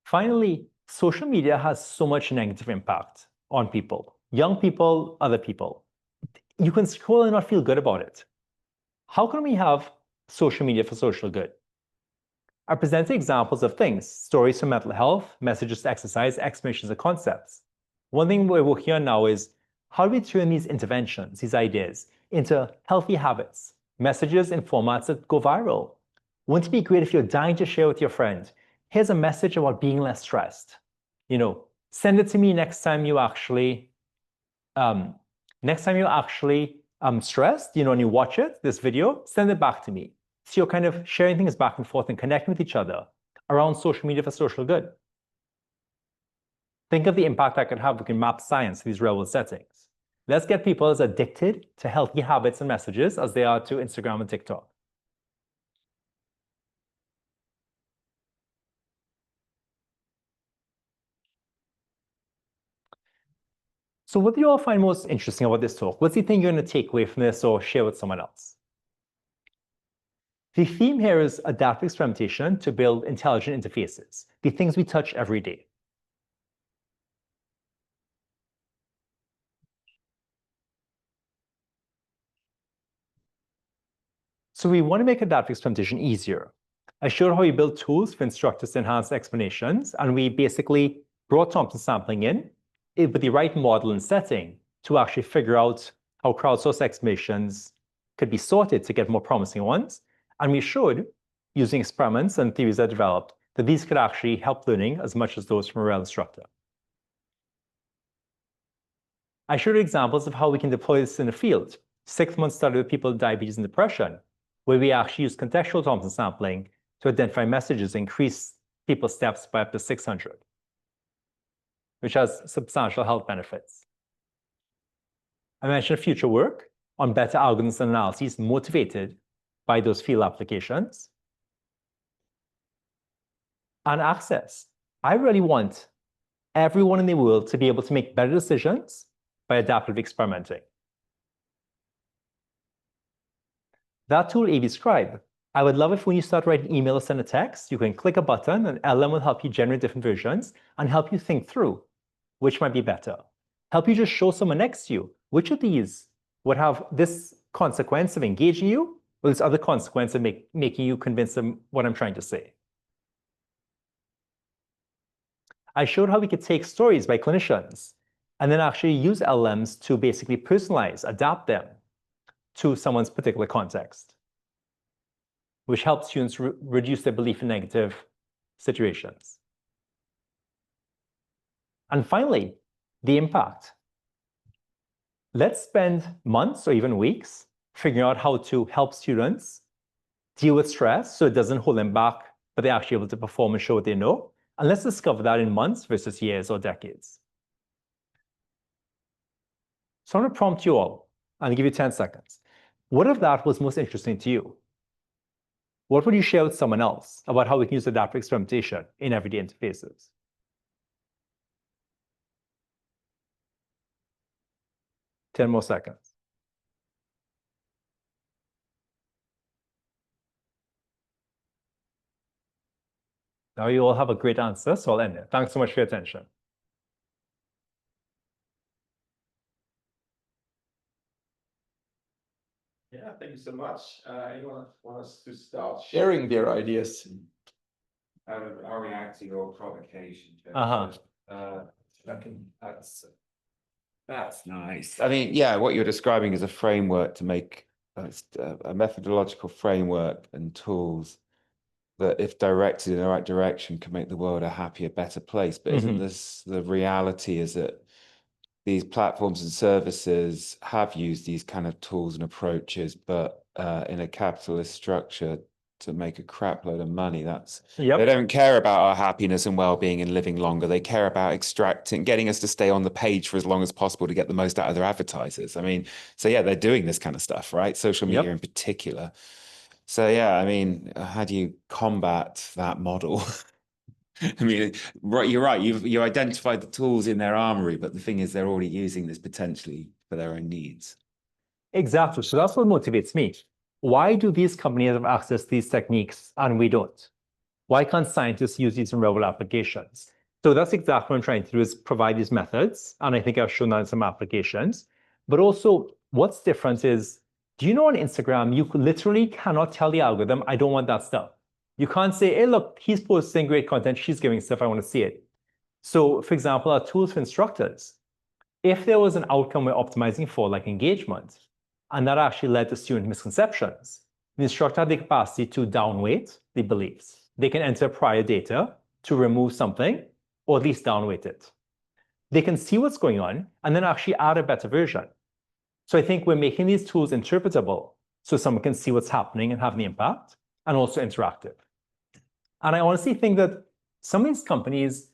Finally, social media has so much negative impact on people, young people, other people. You can scroll and not feel good about it. How can we have social media for social good? I presented examples of things, stories for mental health, messages to exercise, explanations of concepts. One thing we're working on now is how do we turn these interventions, these ideas, into healthy habits, messages in formats that go viral? Wouldn't it be great if you're dying to share with your friend, here's a message about being less stressed. Send it to me next time you actually stressed, and you watch this video, send it back to me. So you're kind of sharing things back and forth and connecting with each other around social media for social good. Think of the impact that could have if we can map science to these real-world settings. Let's get people as addicted to healthy habits and messages as they are to Instagram and TikTok. So what do you all find most interesting about this talk? What's the thing you're going to take away from this or share with someone else? The theme here is adaptive experimentation to build intelligent interfaces, the things we touch every day. So we want to make adaptive experimentation easier. I showed how we build tools for instructors to enhance explanations, and we basically brought Thompson sampling in with the right model and setting to actually figure out how crowdsourced explanations could be sorted to get more promising ones. And we showed, using experiments and theories that developed, that these could actually help learning as much as those from a real instructor. I showed examples of how we can deploy this in the field. 6-month study with people with diabetes and depression, where we actually use contextual Thompson sampling to identify messages, increase people's steps by up to 600, which has substantial health benefits. I mentioned future work on better algorithms and analyses motivated by those field applications. And access. I really want everyone in the world to be able to make better decisions by adaptive experimenting. That tool, AV Scribe, I would love if when you start writing email or send a text, you can click a button and LM will help you generate different versions and help you think through which might be better. Help you just show someone next to you which of these would have this consequence of engaging you or this other consequence of making you convinced of what I'm trying to say. I showed how we could take stories by clinicians and then actually use LLMs to basically personalize, adapt them to someone's particular context, which helps students reduce their belief in negative situations. And finally, the impact. Let's spend months or even weeks figuring out how to help students deal with stress so it doesn't hold them back, but they're actually able to perform and show what they know. And let's discover that in months versus years or decades. So I'm going to prompt you all and give you 10 seconds. What of that was most interesting to you? What would you share with someone else about how we can use adaptive experimentation in everyday interfaces? 10 more seconds. Now you all have a great answer, so I'll end it. Thanks so much for your attention. Yeah, thank you so much. Anyone want us to start sharing their ideas? Are reacting or provocation? That's nice. I mean, yeah, what you're describing is a framework to make a methodological framework and tools that, if directed in the right direction, can make the world a happier, better place. But isn't this the reality? Is that these platforms and services have used these kind of tools and approaches, but in a capitalist structure to make a crap load of money. They don't care about our happiness and well-being and living longer. They care about getting us to stay on the page for as long as possible to get the most out of their advertisers. I mean, so yeah, they're doing this kind of stuff, right? Social media in particular. So yeah, I mean, how do you combat that model? I mean, you're right. You identified the tools in their armory, but the thing is, they're already using this potentially for their own needs. Exactly. So that's what motivates me. Why do these companies have access to these techniques and we don't? Why can't scientists use these in real applications? So that's exactly what I'm trying to do, is provide these methods. And I think I've shown that in some applications. But also, what's different is, do you know on Instagram, you literally cannot tell the algorithm, I don't want that stuff. You can't say, hey, look, he's posting great content, she's giving stuff, I want to see it. So, for example, our tools for instructors, if there was an outcome we're optimizing for, like engagement, and that actually led to student misconceptions, the instructor had the capacity to downweight the beliefs. They can enter prior data to remove something, or at least downweight it. They can see what's going on, and then actually add a better version. So I think we're making these tools interpretable so someone can see what's happening and have the impact, and also interactive. And I honestly think that some of these companies,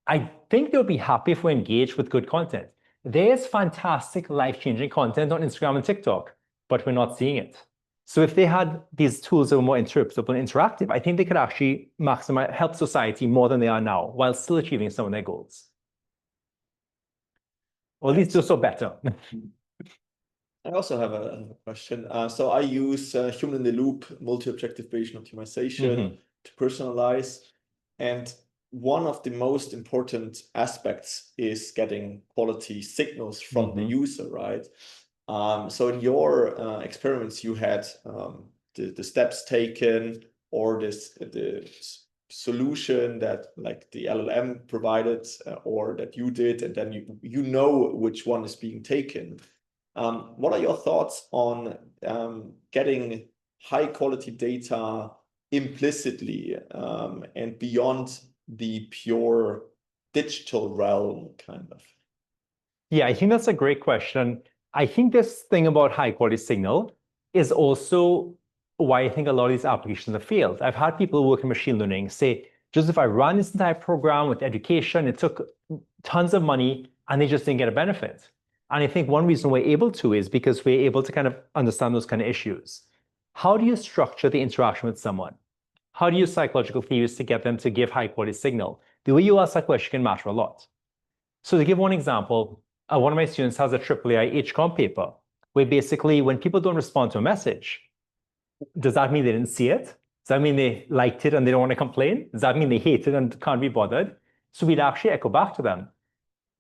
I think they'll be happy if we engage with good content. There's fantastic life-changing content on Instagram and TikTok, but we're not seeing it. So if they had these tools that were more interpretable and interactive, I think they could actually help society more than they are now, while still achieving some of their goals. Or at least do so better. I also have a question. So I use human-in-the-loop multi-objective Bayesian optimization to personalize. And one of the most important aspects is getting quality signals from the user, right? So in your experiments, you had the steps taken, or the solution that like the LLM provided, or that you did, and then you know which one is being taken. What are your thoughts on getting high quality data implicitly and beyond the pure digital realm, kind of? Yeah, I think that's a great question. I think this thing about high quality signal is also why I think a lot of these applications have failed. I've had people work in machine learning say, just if I ran this entire program with education, it took tons of money and they just didn't get a benefit. And I think one reason we're able to is because we're able to kind of understand those kind of issues. How do you structure the interaction with someone? How do you use psychological theories to get them to give high quality signal? The way you ask that question can matter a lot. So to give one example, one of my students has a AAA HCOM paper where basically when people don't respond to a message, does that mean they didn't see it? Does that mean they liked it and they don't want to complain? Does that mean they hate it and can't be bothered? So we'd actually echo back to them.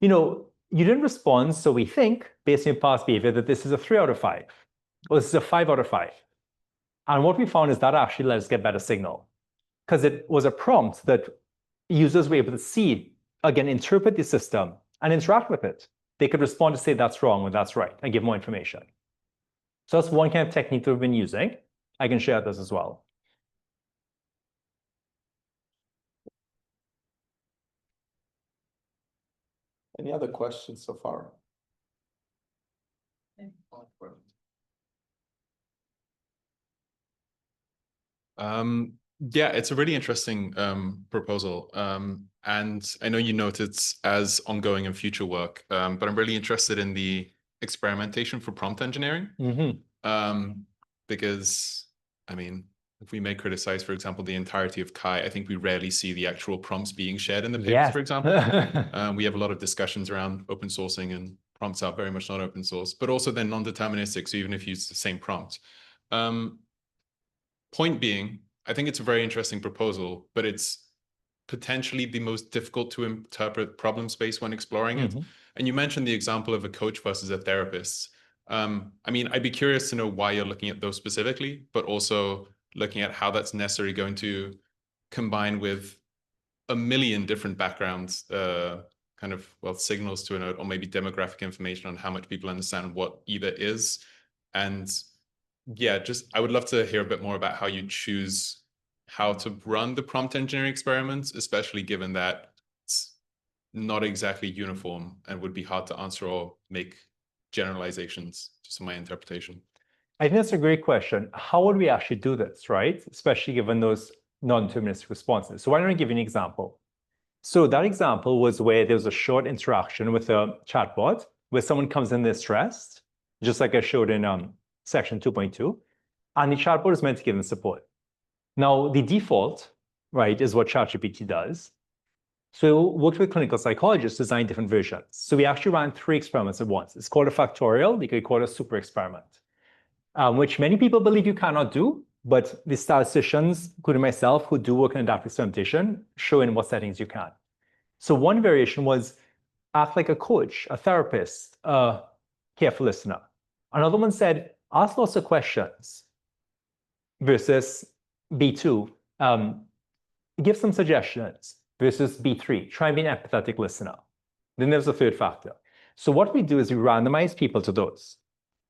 You didn't respond, so we think, based on your past behavior, that this is a 3 out of 5, or this is a 5 out of 5. And what we found is that actually let us get better signal, because it was a prompt that users were able to see, again, interpret the system and interact with it. They could respond to say that's wrong or that's right and give more information. So that's one kind of technique that we've been using. I can share this as well. Any other questions so far? Yeah, it's a really interesting proposal. And I know you note it's as ongoing and future work, but I'm really interested in the experimentation for prompt engineering. Because, I mean, if we may criticize, for example, the entirety of Kai, I think we rarely see the actual prompts being shared in the papers, for example. We have a lot of discussions around open sourcing, and prompts are very much not open source, but also they're non-deterministic, so even if you use the same prompt. Point being, I think it's a very interesting proposal, but it's potentially the most difficult to interpret problem space when exploring it. And you mentioned the example of a coach versus a therapist. I mean, I'd be curious to know why you're looking at those specifically, but also looking at how that's necessarily going to combine with a million different backgrounds, kind of, well, signals to a node, or maybe demographic information on how much people understand what either is. And yeah, I would love to hear a bit more about how you choose how to run the prompt engineering experiments, especially given that it's not exactly uniform and would be hard to answer or make generalizations, just in my interpretation. I think that's a great question. How would we actually do this, right? Especially given those non-deterministic responses. So why don't I give you an example? So that example was where there was a short interaction with a chatbot where someone comes in, they're stressed, just like I showed in section 2.2, and the chatbot is meant to give them support. Now, the default, right, is what ChatGPT does. So we worked with clinical psychologists to design different versions. So we actually ran 3 experiments at once. It's called a factorial. You could call it a super experiment, which many people believe you cannot do, but the statisticians, including myself, who do work in adaptive experimentation, show in what settings you can. So one variation was act like a coach, a therapist, a careful listener. Another one said, ask lots of questions versus B2, give some suggestions versus B3, try and be an empathetic listener. Then there's a third factor. So what we do is we randomize people to those.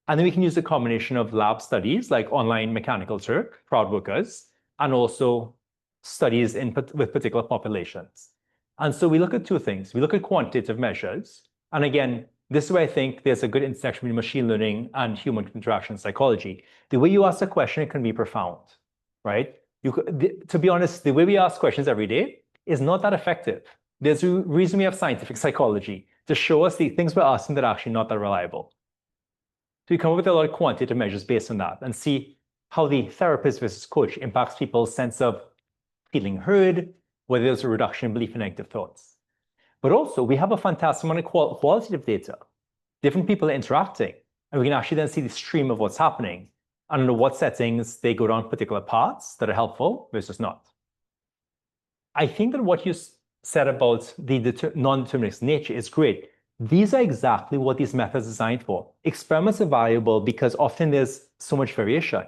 And then we can use a combination of lab studies like online mechanical Turk, crowd workers, and also studies with particular populations. And so we look at 2 things. We look at quantitative measures. And again, this is where I think there's a good intersection between machine learning and human interaction psychology. The way you ask a question, it can be profound, right? To be honest, the way we ask questions every day is not that effective. There's a reason we have scientific psychology to show us the things we're asking that are actually not that reliable. So we come up with a lot of quantitative measures based on that and see how the therapist versus coach impacts people's sense of feeling heard, whether there's a reduction in belief in negative thoughts. But also, we have a fantastic amount of qualitative data. Different people are interacting, and we can actually then see the stream of what's happening and under what settings they go down particular paths that are helpful versus not. I think that what you said about the non-deterministic nature is great. These are exactly what these methods are designed for. Experiments are valuable because often there's so much variation.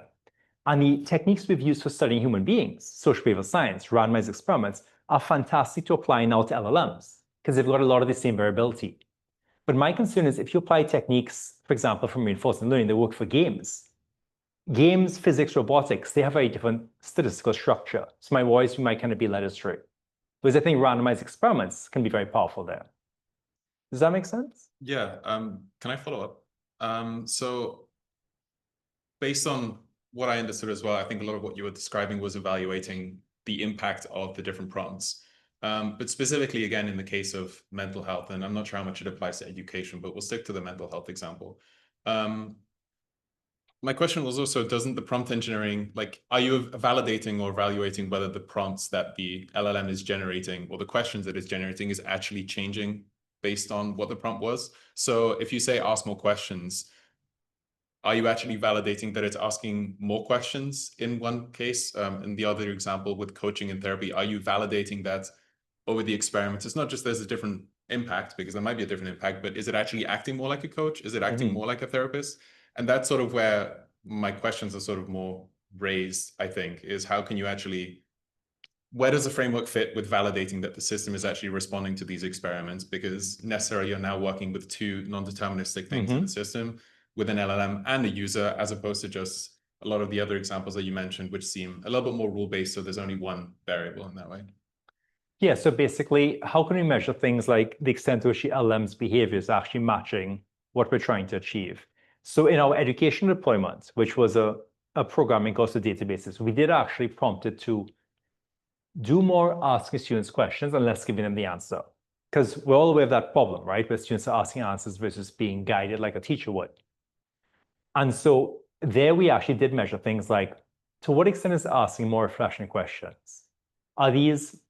And the techniques we've used for studying human beings, social behavioral science, randomized experiments, are fantastic to apply now to LLMs because they've got a lot of the same variability. But my concern is if you apply techniques, for example, from reinforcement learning that work for games, physics, robotics, they have a very different statistical structure. So my voice might kind of be led astray. Whereas I think randomized experiments can be very powerful there. Does that make sense? Yeah. Can I follow up? So based on what I understood as well, I think a lot of what you were describing was evaluating the impact of the different prompts. But specifically, again, in the case of mental health, and I'm not sure how much it applies to education, but we'll stick to the mental health example. My question was also, doesn't the prompt engineering, like, are you validating or evaluating whether the prompts that the LLM is generating or the questions that it's generating is actually changing based on what the prompt was? So if you say ask more questions, are you actually validating that it's asking more questions in one case? In the other example with coaching and therapy, are you validating that over the experiments? It's not just there's a different impact, because there might be a different impact, but is it actually acting more like a coach? Is it acting more like a therapist? And that's sort of where my questions are sort of more raised, I think, is how can you actually, where does the framework fit with validating that the system is actually responding to these experiments? Because necessarily you're now working with two non-deterministic things in the system, with an LLM and a user, as opposed to just a lot of the other examples that you mentioned, which seem a little bit more rule-based, so there's only one variable in that way. Yeah, so basically, how can we measure things like the extent to which the LLM's behavior is actually matching what we're trying to achieve? So in our education deployment, which was a programming course of databases, we did actually prompt it to do more asking students questions and less giving them the answer. Because we're all aware of that problem, right? Where students are asking answers versus being guided like a teacher would. And so there we actually did measure things like, to what extent is asking more reflection questions? Are these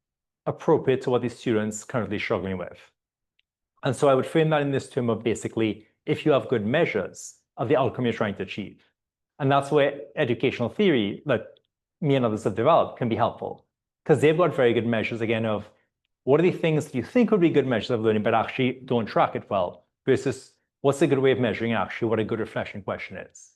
appropriate to what the students currently struggling with? And so I would frame that in this term of basically, if you have good measures of the outcome you're trying to achieve. And that's where educational theory that me and others have developed can be helpful, because they've got very good measures, again, of what are the things that you think would be good measures of learning, but actually don't track it well, versus what's a good way of measuring actually what a good reflection question is.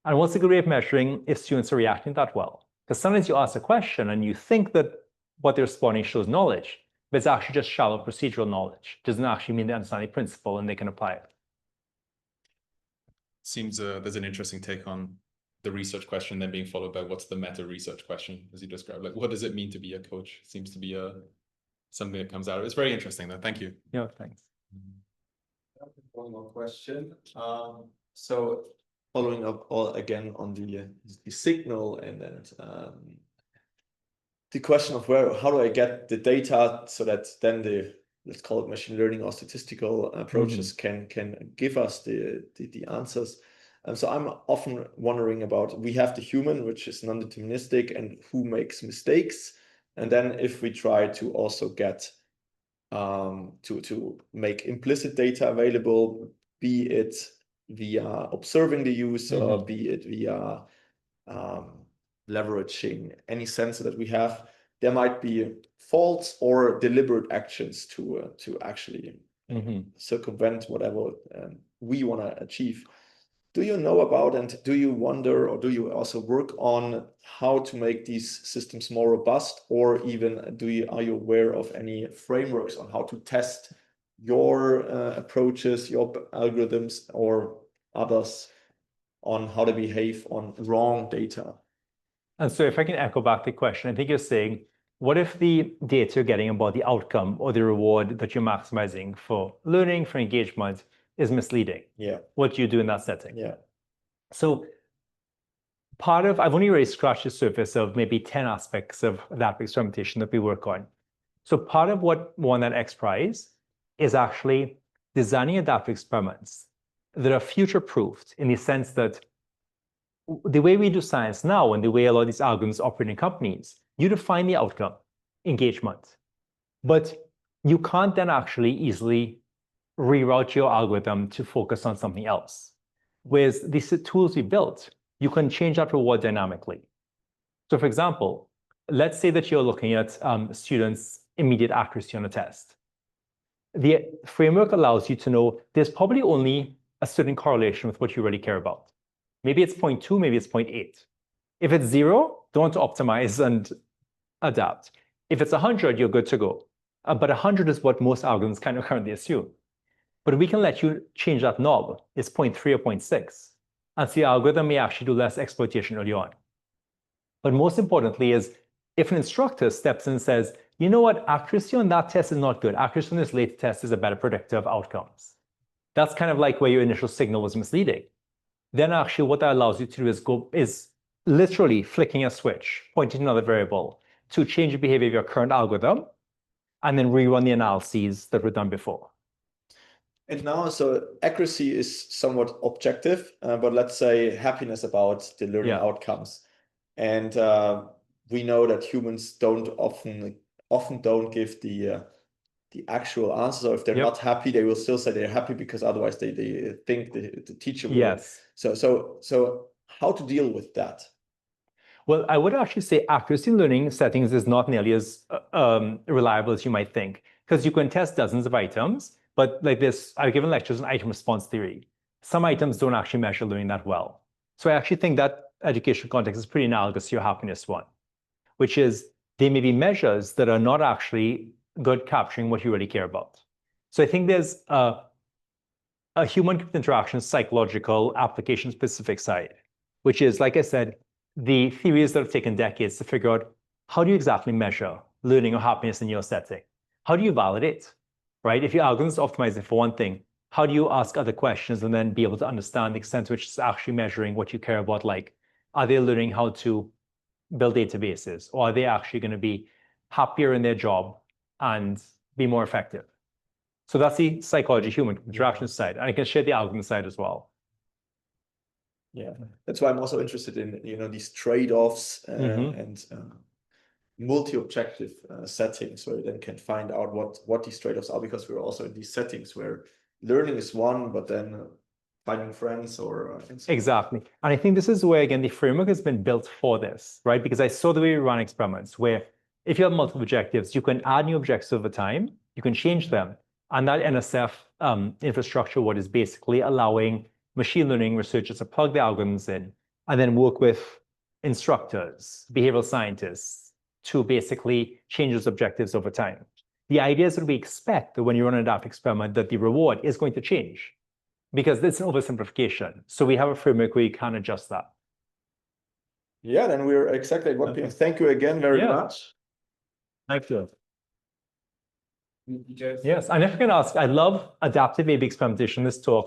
And what's a good way of measuring if students are reacting that well? Because sometimes you ask a question and you think that what they're responding shows knowledge, but it's actually just shallow procedural knowledge. It doesn't actually mean they understand the principle and they can apply it. Seems there's an interesting take on the research question then being followed by what's the meta research question, as you described. Like, what does it mean to be a coach? Seems to be something that comes out of it. It's very interesting though. Thank you. Yeah, thanks. One more question. So following up again on the signal and then the question of how do I get the data so that then the, let's call it machine learning or statistical approaches can give us the answers. So I'm often wondering about, we have the human, which is non-deterministic, and who makes mistakes. And then if we try to also get to make implicit data available, be it via observing the user, be it via leveraging any sensor that we have, there might be faults or deliberate actions to actually circumvent whatever we want to achieve. Do you know about, and do you wonder, or do you also work on how to make these systems more robust, or even are you aware of any frameworks on how to test your approaches, your algorithms, or others on how to behave on wrong data? And so if I can echo back the question, I think you're saying, what if the data you're getting about the outcome or the reward that you're maximizing for learning, for engagement, is misleading? Yeah. What do you do in that setting? Yeah. So I've only really scratched the surface of maybe 10 aspects of that experimentation that we work on. So part of what won that X Prize is actually designing adaptive experiments that are future-proofed, in the sense that the way we do science now and the way a lot of these algorithms operate in companies, you define the outcome, engagement, but you can't then actually easily reroute your algorithm to focus on something else. Whereas these tools we built, you can change that reward dynamically. So for example, let's say that you're looking at students' immediate accuracy on a test. The framework allows you to know there's probably only a certain correlation with what you really care about. Maybe it's 0.2, maybe it's 0.8. If it's 0, don't optimize and adapt. If it's 100, you're good to go. But 100 is what most algorithms kind of currently assume. But we can let you change that knob. It's 0.3 or 0.6. And so the algorithm may actually do less exploitation early on. But most importantly is, if an instructor steps in and says, you know what, accuracy on that test is not good. Accuracy on this later test is a better predictor of outcomes. That's kind of like where your initial signal was misleading. Then actually what that allows you to do is literally flicking a switch, pointing to another variable to change the behavior of your current algorithm, and then rerun the analyses that were done before. And now, so accuracy is somewhat objective, but let's say happiness about the learning outcomes. And we know that humans often don't give the actual answer. So if they're not happy, they will still say they're happy because otherwise they think the teacher will. Yes. So how to deal with that? Well, I would actually say accuracy in learning settings is not nearly as reliable as you might think, because you can test dozens of items, but like this, I've given lectures on item response theory. Some items don't actually measure learning that well. So I actually think that education context is pretty analogous to your happiness one, which is there may be measures that are not actually good capturing what you really care about. So I think there's a human-computer interaction psychological application-specific side, which is, like I said, the theories that have taken decades to figure out how do you exactly measure learning or happiness in your setting? How do you validate, right? If your algorithm is optimizing for one thing, how do you ask other questions and then be able to understand the extent to which it's actually measuring what you care about? Like, are they learning how to build databases, or are they actually going to be happier in their job and be more effective? So that's the psychology, human interaction side. And I can share the algorithm side as well. Yeah, that's why I'm also interested in these trade-offs and multi-objective settings where you then can find out what these trade-offs are, because we're also in these settings where learning is one, but then finding friends or exactly. And I think this is where, again, the framework has been built for this, right? Because I saw the way we run experiments where if you have multiple objectives, you can add new objectives over time, you can change them. And that NSF infrastructure, what is basically allowing machine learning researchers to plug the algorithms in and then work with instructors, behavioral scientists to basically change those objectives over time. The idea is that we expect that when you run an adaptive experiment that the reward is going to change because it's an oversimplification. So we have a framework where you can adjust that. Yeah, then we're exactly at 1 p.m. Thank you again very much. Thank you. Yes, and if I can ask, I love adaptive A/B experimentation in this talk.